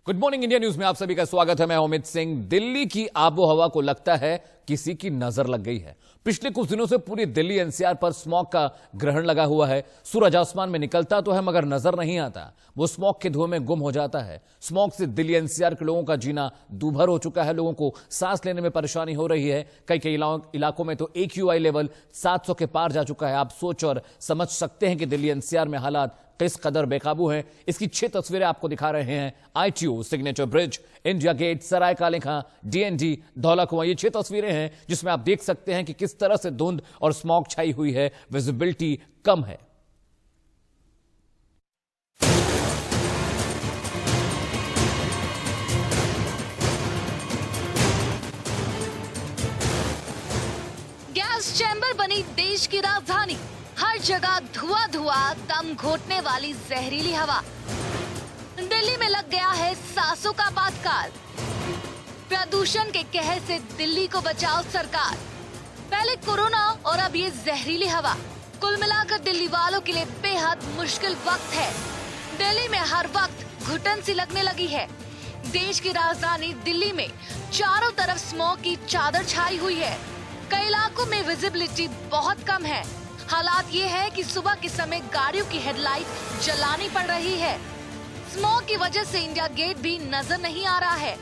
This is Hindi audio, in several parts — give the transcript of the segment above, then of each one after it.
गुड मॉर्निंग इंडिया न्यूज में आप सभी का स्वागत है। मैं अमित सिंह। दिल्ली की आबोहवा को लगता है किसी की नजर लग गई है। पिछले कुछ दिनों से पूरी दिल्ली एनसीआर पर स्मॉग का ग्रहण लगा हुआ है। सूरज आसमान में निकलता तो है मगर नजर नहीं आता, वो स्मॉग के धुएं में गुम हो जाता है। स्मॉग से दिल्ली एनसीआर के लोगों का जीना दूभर हो चुका है। लोगों को सांस लेने में परेशानी हो रही है। कई कई इलाकों में तो AQI लेवल 700 के पार जा चुका है। आप सोच और समझ सकते हैं कि दिल्ली एनसीआर में हालात किस कदर बेकाबू हैं। इसकी 6 तस्वीरें आपको दिखा रहे हैं। ITO, Signature Bridge, India Gate, Sarai Kale Khan, DND, Dhaula कुआं। ये 6 तस्वीरें हैं जिसमें आप देख सकते हैं कि किस तरह से धुंध और स्मॉग छाई हुई है। विजिबिलिटी कम है। गैस चैम्बर बनी देश की राजधानी, हर जगह धुआं धुआं, दम घोटने वाली जहरीली हवा। दिल्ली में लग गया है सांसों का आपातकाल। प्रदूषण के कहर से दिल्ली को बचाओ सरकार। पहले कोरोना और अब ये जहरीली हवा। कुल मिलाकर दिल्ली वालों के लिए बेहद मुश्किल वक्त है। दिल्ली में हर वक्त घुटन सी लगने लगी है। देश की राजधानी दिल्ली में चारों तरफ स्मॉग की चादर छाई हुई है। कई इलाकों में विजिबिलिटी बहुत कम है। हालात ये है कि सुबह के समय गाड़ियों की हेडलाइट जलानी पड़ रही है। स्मॉग की वजह से इंडिया गेट भी नजर नहीं आ रहा है।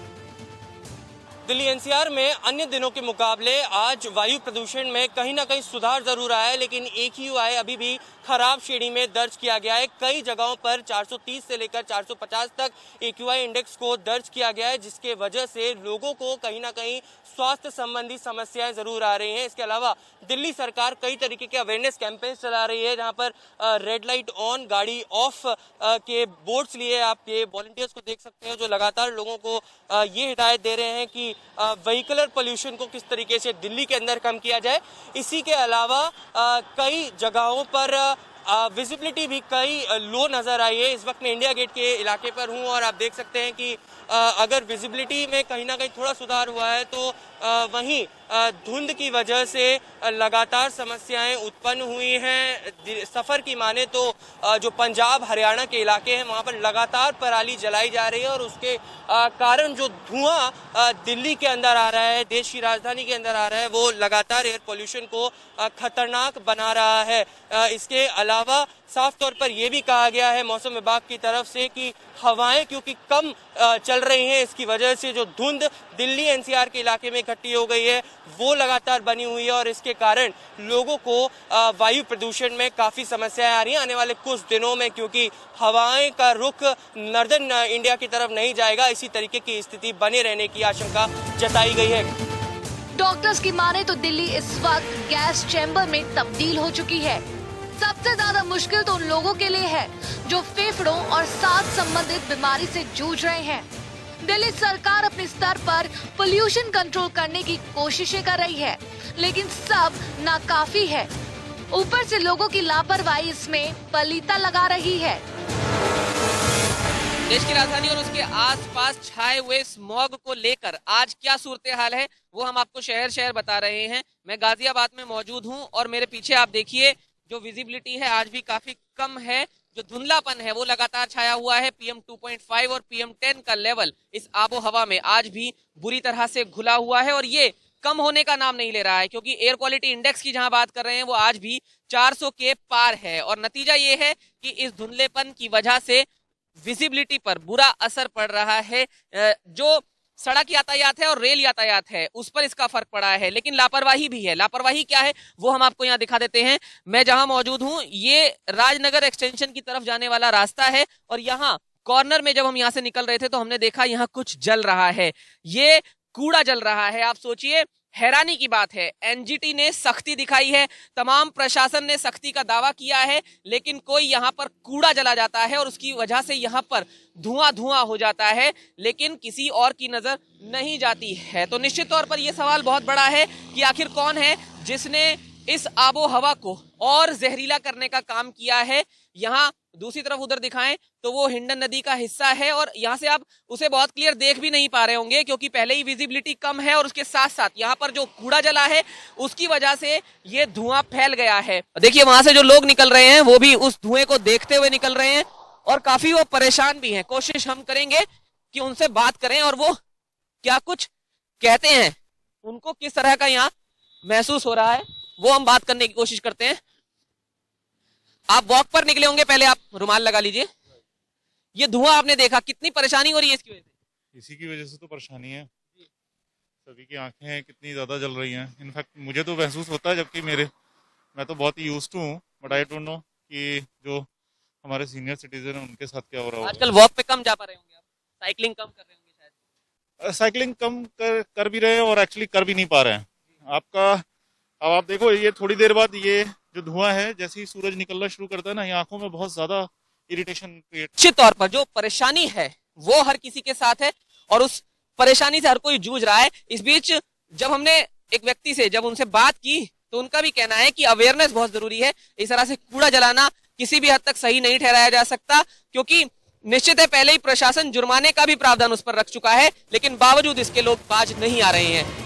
दिल्ली एनसीआर में अन्य दिनों के मुकाबले आज वायु प्रदूषण में कहीं ना कहीं सुधार जरूर आया है, लेकिन AQI अभी भी खराब श्रेणी में दर्ज किया गया है। कई जगहों पर 430 से लेकर 450 तक AQI इंडेक्स को दर्ज किया गया है, जिसके वजह से लोगों को कहीं ना कहीं स्वास्थ्य संबंधी समस्याएं जरूर आ रही हैं। इसके अलावा दिल्ली सरकार कई तरीके के अवेयरनेस कैंपेन्स चला रही है, जहां पर रेड लाइट ऑन, गाड़ी ऑफ के बोर्ड्स लिए आप ये वॉलंटियर्स को देख सकते हैं, जो लगातार लोगों को ये हिदायत दे रहे हैं कि व्हीकलर पोल्यूशन को किस तरीके से दिल्ली के अंदर कम किया जाए। इसी के अलावा कई जगहों पर विजिबिलिटी भी कई लो नजर आई है। इस वक्त मैं इंडिया गेट के इलाके पर हूं और आप देख सकते हैं कि अगर विजिबिलिटी में कहीं ना कहीं थोड़ा सुधार हुआ है तो वहीं धुंध की वजह से लगातार समस्याएं उत्पन्न हुई हैं। सफर की माने तो जो पंजाब हरियाणा के इलाके हैं वहां पर लगातार पराली जलाई जा रही है और उसके कारण जो धुआं दिल्ली के अंदर आ रहा है, देश की राजधानी के अंदर आ रहा है, वो लगातार एयर पोल्यूशन को खतरनाक बना रहा है। इसके अलावा साफ तौर पर यह भी कहा गया है मौसम विभाग की तरफ से कि हवाएं क्योंकि कम चल रही हैं, इसकी वजह से जो धुंध दिल्ली एनसीआर के इलाके में इकट्ठी हो गई है वो लगातार बनी हुई है और इसके कारण लोगों को वायु प्रदूषण में काफी समस्याएं आ रही हैं। आने वाले कुछ दिनों में क्योंकि हवाएं का रुख नॉर्दर्न इंडिया की तरफ नहीं जाएगा, इसी तरीके की स्थिति बने रहने की आशंका जताई गई है। डॉक्टर्स की माने तो दिल्ली इस वक्त गैस चैम्बर में तब्दील हो चुकी है। सबसे ज्यादा मुश्किल तो उन लोगों के लिए है जो फेफड़ों और सांस संबंधित बीमारी से जूझ रहे हैं। दिल्ली सरकार अपने स्तर पर पोल्यूशन कंट्रोल करने की कोशिशें कर रही है, लेकिन सब नाकाफी है। ऊपर से लोगों की लापरवाही इसमें पलीता लगा रही है। देश की राजधानी और उसके आसपास छाए हुए स्मॉग को लेकर आज क्या सूरत हाल है वो हम आपको शहर शहर बता रहे हैं। मैं गाजियाबाद में मौजूद हूं और मेरे पीछे आप देखिए जो विजिबिलिटी है आज भी काफी कम है। जो धुंधलापन है वो लगातार छाया हुआ है। PM 2.5 और PM 10 का लेवल इस आबो हवा में आज भी बुरी तरह से घुला हुआ है और ये कम होने का नाम नहीं ले रहा है, क्योंकि एयर क्वालिटी इंडेक्स की जहां बात कर रहे हैं वो आज भी 400 के पार है। और नतीजा ये है कि इस धुंधलेपन की वजह से विजिबिलिटी पर बुरा असर पड़ रहा है। जो सड़क यातायात है और रेल यातायात है उस पर इसका फर्क पड़ा है, लेकिन लापरवाही भी है। लापरवाही क्या है वो हम आपको यहाँ दिखा देते हैं। मैं जहां मौजूद हूँ ये राजनगर एक्सटेंशन की तरफ जाने वाला रास्ता है और यहाँ कॉर्नर में जब हम यहाँ से निकल रहे थे तो हमने देखा यहाँ कुछ जल रहा है, ये कूड़ा जल रहा है। आप सोचिए, हैरानी की बात है। NGT ने सख्ती दिखाई है, तमाम प्रशासन ने सख्ती का दावा किया है, लेकिन कोई यहाँ पर कूड़ा जला जाता है और उसकी वजह से यहाँ पर धुआं धुआं हो जाता है, लेकिन किसी और की नजर नहीं जाती है। तो निश्चित तौर पर यह सवाल बहुत बड़ा है कि आखिर कौन है जिसने इस आबो हवा को और जहरीला करने का काम किया है। यहाँ दूसरी तरफ उधर दिखाएं तो वो हिंडन नदी का हिस्सा है और यहाँ से आप उसे बहुत क्लियर देख भी नहीं पा रहे होंगे, क्योंकि पहले ही विजिबिलिटी कम है और उसके साथ साथ यहाँ पर जो कूड़ा जला है उसकी वजह से ये धुआं फैल गया है। देखिए वहां से जो लोग निकल रहे हैं वो भी उस धुएं को देखते हुए निकल रहे हैं और काफी वो परेशान भी हैं। कोशिश हम करेंगे कि उनसे बात करें और वो क्या कुछ कहते हैं, उनको किस तरह का यहाँ महसूस हो रहा है, वो हम बात करने की कोशिश करते हैं। आप वॉक पर निकले होंगे, पहले आप रुमाल लगा लीजिए। ये धुआं आपने देखा, कितनी परेशानी हो रही है इसकी वजह से? इसी की वजह से तो परेशानी है, सभी की आंखें कितनी ज्यादा जल रही हैं। इनफैक्ट मुझे तो महसूस होता है, जबकि मैं तो बहुत ही यूज्ड टू हूँ, बट आई डोंट नो कि जो हमारे सीनियर सिटीजन हैं उनके साथ क्या हो रहा होगा। आजकल वॉक पे कम जा पा रहे होंगे आप, साइकिलिंग कम कर रहे होंगे शायद। साइकिलिंग कम कर भी रहे हैं और एक्चुअली कर भी नहीं पा रहे हैं। अब आप देखो, ये थोड़ी देर बाद ये जो धुआं है, जैसे ही सूरज निकलना शुरू करता है ना, ये आंखों में बहुत ज्यादा इरिटेशन क्रिएट। निश्चित तौर पर जो परेशानी है वो हर किसी के साथ है और उस परेशानी से हर कोई जूझ रहा है। इस बीच जब हमने एक व्यक्ति से जब उनसे बात की तो उनका भी कहना है कि अवेयरनेस बहुत जरूरी है। इस तरह से कूड़ा जलाना किसी भी हद तक सही नहीं ठहराया जा सकता, क्योंकि निश्चित है पहले ही प्रशासन जुर्माने का भी प्रावधान उस पर रख चुका है, लेकिन बावजूद इसके लोग बाज नहीं आ रहे हैं।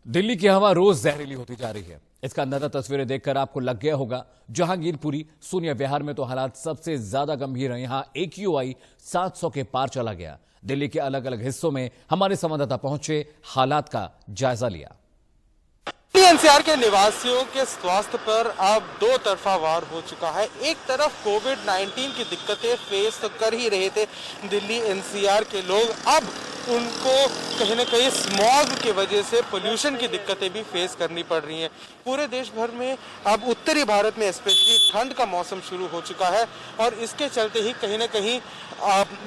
दिल्ली की हवा रोज जहरीली होती जा रही है। इसका अंदाजा तस्वीरें देखकर आपको लग गया होगा। जहांगीरपुरी, सोनिया विहार में तो हालात सबसे ज्यादा गंभीर हैं। यहां AQI 700 के पार चला गया। दिल्ली के अलग अलग हिस्सों में हमारे संवाददाता पहुंचे, हालात का जायजा लिया। एनसीआर के निवासियों के स्वास्थ्य पर अब दो तरफा वार हो चुका है। एक तरफ कोविड-19 की दिक्कतें फेस तो कर ही रहे थे दिल्ली एनसीआर के लोग, अब उनको कहीं ना कहीं स्मॉग की वजह से पोल्यूशन की दिक्कतें भी फेस करनी पड़ रही हैं। पूरे देश भर में अब उत्तरी भारत में स्पेशली ठंड का मौसम शुरू हो चुका है और इसके चलते ही कहीं ना कहीं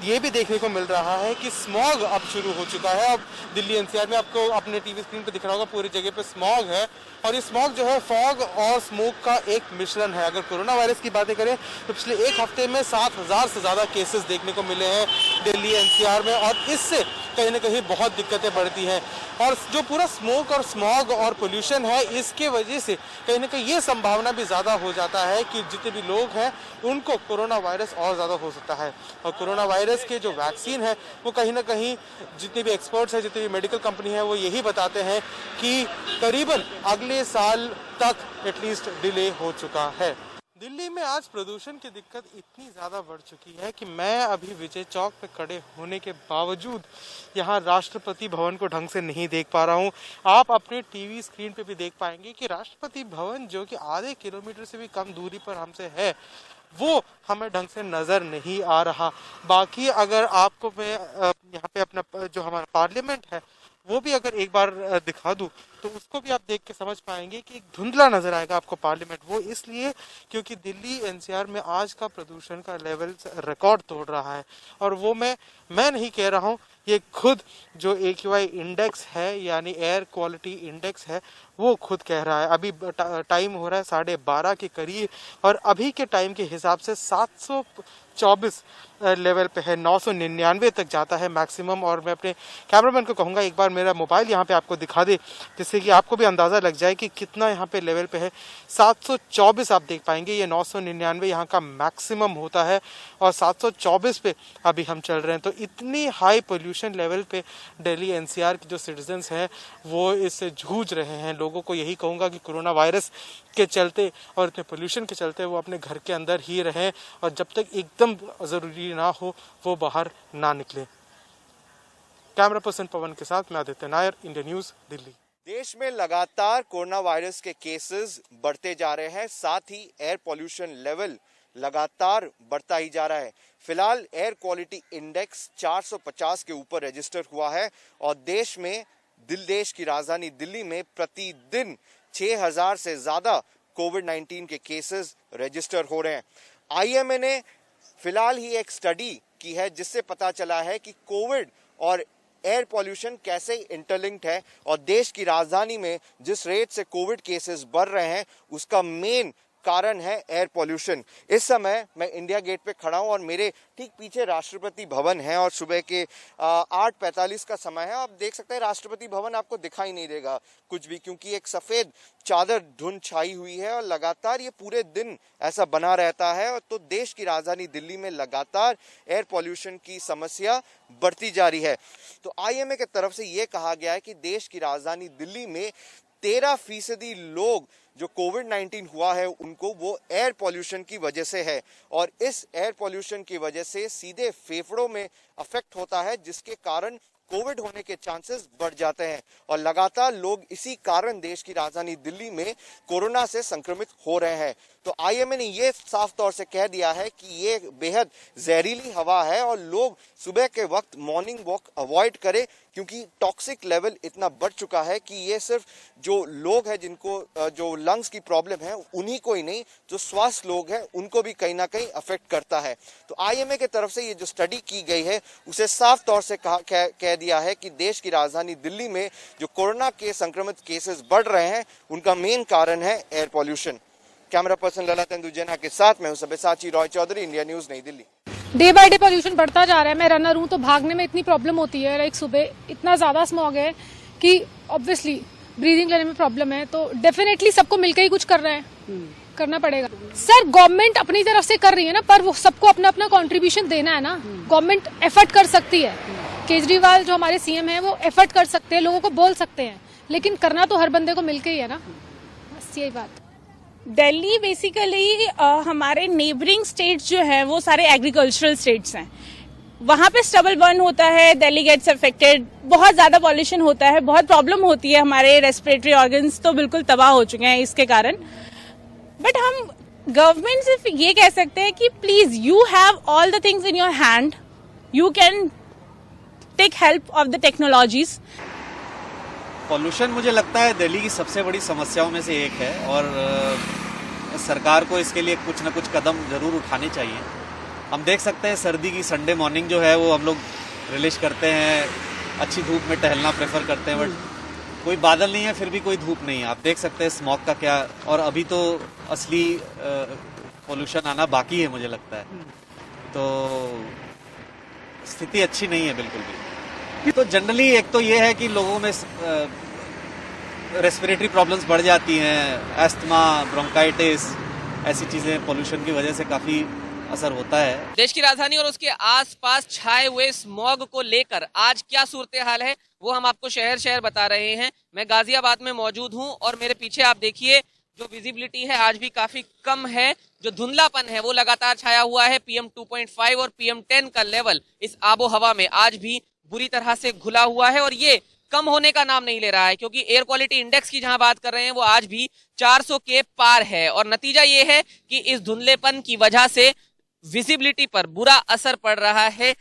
ये भी देखने को मिल रहा है कि स्मॉग अब शुरू हो चुका है। अब दिल्ली एनसीआर में आपको अपने टीवी स्क्रीन पर दिख रहा होगा, पूरी जगह पे स्मॉग है और ये स्मॉग जो है फॉग और स्मोक का एक मिश्रण है। अगर कोरोना वायरस की बातें करें तो पिछले एक हफ्ते में 7,000 से ज़्यादा केसेस देखने को मिले हैं दिल्ली एनसीआर में और इससे कहीं ना कहीं बहुत दिक्कतें बढ़ती हैं। और जो पूरा स्मोक और स्मॉग और पोल्यूशन है, इसके वजह से कहीं ना कहीं ये संभावना भी ज़्यादा हो जाता है कि जितने भी लोग हैं उनको कोरोना वायरस और ज़्यादा हो सकता है। और कोरोना वायरस के जो वैक्सीन है वो कहीं ना कहीं जितने भी एक्सपर्ट्स हैं, जितनी भी मेडिकल कंपनी है, वो यही बताते हैं कि करीबन अगले साल तक एटलीस्ट डिले हो चुका है। दिल्ली में आज प्रदूषण की दिक्कत इतनी ज़्यादा बढ़ चुकी है कि मैं अभी विजय चौक पे खड़े होने के बावजूद यहाँ राष्ट्रपति भवन को ढंग से नहीं देख पा रहा हूँ। आप अपने टीवी स्क्रीन पे भी देख पाएंगे कि राष्ट्रपति भवन जो कि आधे किलोमीटर से भी कम दूरी पर हमसे है, वो हमें ढंग से नज़र नहीं आ रहा। बाकी अगर आपको मैं यहाँ पे अपना जो हमारा पार्लियामेंट है वो भी अगर एक बार दिखा दूं तो उसको भी आप देख के समझ पाएंगे कि एक धुंधला नजर आएगा आपको पार्लियामेंट। वो इसलिए क्योंकि दिल्ली एनसीआर में आज का प्रदूषण का लेवल रिकॉर्ड तोड़ रहा है और वो मैं नहीं कह रहा हूँ, ये खुद जो AQI इंडेक्स है यानी एयर क्वालिटी इंडेक्स है वो खुद कह रहा है। अभी टाइम हो रहा है 12:30 के करीब और अभी के टाइम के हिसाब से 724 लेवल पे है, 999 तक जाता है मैक्सिमम। और मैं अपने कैमरामैन को कहूँगा एक बार मेरा मोबाइल यहाँ पे आपको दिखा दे, जिससे कि आपको भी अंदाज़ा लग जाए कि कितना यहाँ पे लेवल पे है। 724 आप देख पाएंगे, ये 999 यहाँ का मैक्सिमम होता है और 724 पे अभी हम चल रहे हैं। तो इतनी हाई पोल्यूशन लेवल पे दिल्ली एनसीआर के जो सिटीजन्स हैं वो इससे जूझ रहे हैं। लोगों को यही कहूँगा कि कोरोना वायरस के चलते और इतने पोल्यूशन के चलते वो अपने घर के अंदर ही रहें और जब तक एकदम ज़रूरी ना हो वो बाहर ना निकले। कैमरा पर्सन पवन के साथ मैं आदित्य नायर, इंडिया न्यूज़, दिल्ली। देश में लगातार कोरोना वायरस के केसेस बढ़ते जा रहे हैं, साथ ही एयर पॉल्यूशन लेवल लगातार बढ़ता ही जा रहा है। फिलहाल एयर क्वालिटी इंडेक्स 450 के ऊपर रजिस्टर हुआ है और देश की राजधानी दिल्ली में प्रतिदिन 6,000 से ज्यादा कोविड-19 के केसेस रजिस्टर हो रहे हैं। IMA ने फिलहाल ही एक स्टडी की है जिससे पता चला है कि कोविड और एयर पॉल्यूशन कैसे इंटरलिंक्ड है और देश की राजधानी में जिस रेट से कोविड केसेस बढ़ रहे हैं उसका मेन कारण है एयर पॉल्यूशन। इस समय मैं इंडिया गेट पे खड़ा हूं और मेरे ठीक पीछे राष्ट्रपति भवन है और सुबह के 8:45 का समय है। आप देख सकते हैं राष्ट्रपति भवन आपको दिखाई नहीं देगा कुछ भी, क्योंकि एक सफेद चादर धुंध छाई हुई है और लगातार ये पूरे दिन ऐसा बना रहता है। और तो देश की राजधानी दिल्ली में लगातार एयर पॉल्यूशन की समस्या बढ़ती जा रही है। तो IMA की तरफ से ये कहा गया है कि देश की राजधानी दिल्ली में 13% लोग जो कोविड-19 हुआ है उनको वो एयर पॉल्यूशन की वजह से है और इस एयर पॉल्यूशन की वजह से सीधे फेफड़ों में अफेक्ट होता है, जिसके कारण कोविड होने के चांसेस बढ़ जाते हैं और लगातार लोग इसी कारण देश की राजधानी दिल्ली में कोरोना से संक्रमित हो रहे हैं। तो आईएमए ने ये साफ तौर से कह दिया है कि ये बेहद जहरीली हवा है और लोग सुबह के वक्त मॉर्निंग वॉक अवॉइड करें, क्योंकि टॉक्सिक लेवल इतना बढ़ चुका है कि ये सिर्फ जो लोग हैं जिनको जो लंग्स की प्रॉब्लम है उन्हीं को ही नहीं, जो स्वास्थ्य लोग हैं उनको भी कहीं ना कहीं अफेक्ट करता है। तो आईएमए की तरफ से ये जो स्टडी की गई है उसे साफ तौर से कह दिया है कि देश की राजधानी दिल्ली में जो कोरोना के संक्रमित केसेस बढ़ रहे हैं उनका मेन कारण है air pollution. Camera person Lalit Tendujena के साथ मैं हूं सब्यसाची रॉय चौधरी, इंडिया न्यूज, नई Delhi. Day by day pollution बढ़ता जा रहा है। मैं रनर हूँ तो भागने में इतनी प्रॉब्लम होती है, लाइक सुबह इतना ज्यादा स्मॉग है कि ऑब्वियसली ब्रीदिंग लेने में प्रॉब्लम है। तो डेफिनेटली सबको मिलकर ही कुछ करना पड़ेगा। सर गवर्नमेंट अपनी तरफ से कर रही है ना, पर वो सबको अपना अपना कंट्रीब्यूशन देना है ना। गवर्नमेंट एफर्ट कर सकती है, केजरीवाल जो हमारे सीएम हैं वो एफर्ट कर सकते हैं, लोगों को बोल सकते हैं, लेकिन करना तो हर बंदे को मिलकर ही है ना, बस यही बात। दिल्ली बेसिकली हमारे नेबरिंग स्टेट्स जो है वो सारे एग्रीकल्चरल स्टेट्स हैं, वहाँ पे स्टबल बर्न होता है, दिल्ली गेट्स अफेक्टेड, बहुत ज़्यादा पॉल्यूशन होता है, बहुत प्रॉब्लम होती है, हमारे रेस्पिरेटरी ऑर्गन्स तो बिल्कुल तबाह हो चुके हैं इसके कारण। बट हम गवर्नमेंट से ये कह सकते हैं कि please you have all the things in your hand, you can take help of the technologies. Pollution मुझे लगता है दिल्ली की सबसे बड़ी समस्याओं में से एक है और सरकार को इसके लिए कुछ न कुछ कदम जरूर उठाने चाहिए। हम देख सकते हैं सर्दी की संडे मॉर्निंग जो है वो हम लोग रिलीज करते हैं, अच्छी धूप में टहलना प्रेफर करते हैं, बट कोई बादल नहीं है फिर भी कोई धूप नहीं है। आप देख सकते हैं स्मॉग का क्या, और अभी तो असली पॉल्यूशन आना बाकी है मुझे लगता है। तो स्थिति अच्छी नहीं है बिल्कुल भी। तो जनरली एक तो ये है कि लोगों में रेस्पिरेटरी प्रॉब्लम्स बढ़ जाती हैं, एस्थमा, ब्रोंकाइटिस, ऐसी चीजें पॉल्यूशन की वजह से काफी असर होता है। देश की राजधानी और उसके आसपास छाए हुए स्मॉग को लेकर आज क्या सूरत हाल है वो हम आपको शहर शहर बता रहे हैं। मैं गाजियाबाद में मौजूद हूं और मेरे पीछे आप देखिए जो विजिबिलिटी है आज भी काफी कम है, जो धुंधलापन है वो लगातार छाया हुआ है। PM 2.5 और PM 10 का लेवल इस आबो हवा में आज भी बुरी तरह से घुला हुआ है और ये कम होने का नाम नहीं ले रहा है, क्योंकि एयर क्वालिटी इंडेक्स की जहां बात कर रहे हैं वो आज भी 400 के पार है। और नतीजा ये है कि इस धुंधलेपन की वजह से विजिबिलिटी पर बुरा असर पड़ रहा है।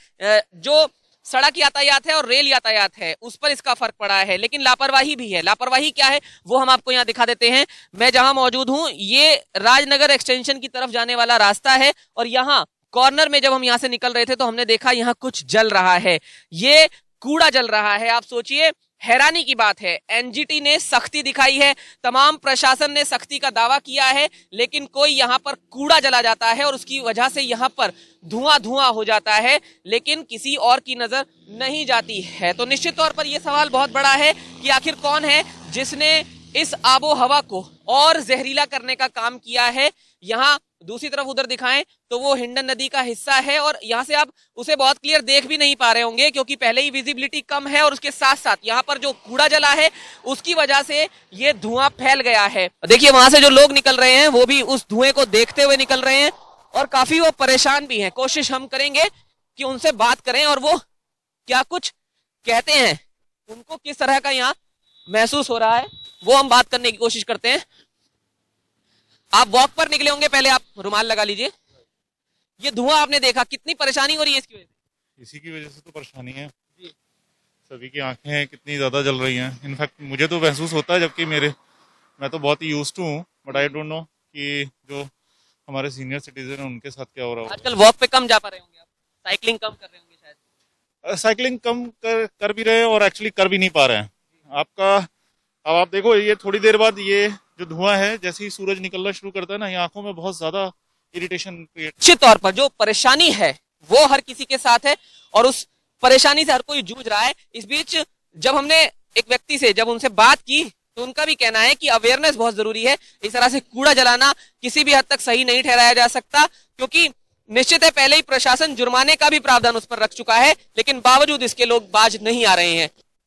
जो सड़क यातायात है और रेल यातायात है उस पर इसका फर्क पड़ा है, लेकिन लापरवाही भी है। लापरवाही क्या है वो हम आपको यहाँ दिखा देते हैं। मैं जहां मौजूद हूँ ये राजनगर एक्सटेंशन की तरफ जाने वाला रास्ता है और यहाँ कॉर्नर में जब हम यहाँ से निकल रहे थे तो हमने देखा यहाँ कुछ जल रहा है, ये कूड़ा जल रहा है। आप सोचिए, हैरानी की बात है, एनजीटी ने सख्ती दिखाई है, तमाम प्रशासन ने सख्ती का दावा किया है, लेकिन कोई यहाँ पर कूड़ा जला जाता है और उसकी वजह से यहाँ पर धुआं हो जाता है, लेकिन किसी और की नजर नहीं जाती है। तो निश्चित तौर पर यह सवाल बहुत बड़ा है कि आखिर कौन है जिसने इस आबो हवा को और जहरीला करने का काम किया है। यहाँ दूसरी तरफ उधर दिखाएं तो वो हिंडन नदी का हिस्सा है और यहाँ से आप उसे बहुत क्लियर देख भी नहीं पा रहे होंगे क्योंकि पहले ही विजिबिलिटी कम है और उसके साथ साथ यहाँ पर जो कूड़ा जला है उसकी वजह से ये धुआं फैल गया है। देखिए वहां से जो लोग निकल रहे हैं वो भी उस धुएं को देखते हुए निकल रहे हैं और काफी वो परेशान भी हैं। कोशिश हम करेंगे कि उनसे बात करें और वो क्या कुछ कहते हैं, उनको किस तरह का यहाँ महसूस हो रहा है वो हम बात करने की कोशिश करते हैं। आप वॉक पर निकले होंगे, पहले आप रुमाल लगा लीजिए। ये धुआं आपने देखा, कितनी परेशानी हो रही है इसकी वजह से? इसी की वजह से तो परेशानी है, सभी की आंखें कितनी ज्यादा जल रही हैं। इनफैक्ट मुझे तो महसूस होता है, जबकि मैं तो बहुत ही यूज्ड टू हूँ, बट आई डोंट नो कि जो हमारे सीनियर सिटीजन हैं उनके साथ क्या हो रहा है। आजकल वॉक पे कम जा पा रहे होंगे आप, साइकिलिंग कम कर रहे होंगे शायद। साइकिलिंग कम कर भी रहे हैं और एक्चुअली कर भी नहीं पा रहे हैं। अब आप देखो, ये थोड़ी देर बाद ये जो धुआं है, जैसे ही सूरज निकलना शुरू करता है ना, ये आंखों में बहुत ज्यादा इरिटेशन क्रिएट। निश्चित तौर पर जो परेशानी है वो हर किसी के साथ है और उस परेशानी से हर कोई जूझ रहा है। इस बीच जब हमने एक व्यक्ति से जब उनसे बात की तो उनका भी कहना है कि अवेयरनेस बहुत जरूरी है। इस तरह से कूड़ा जलाना किसी भी हद तक सही नहीं ठहराया जा सकता, क्योंकि निश्चित है पहले ही प्रशासन जुर्माने का भी प्रावधान उस पर रख चुका है, लेकिन बावजूद इसके लोग बाज नहीं आ रहे हैं।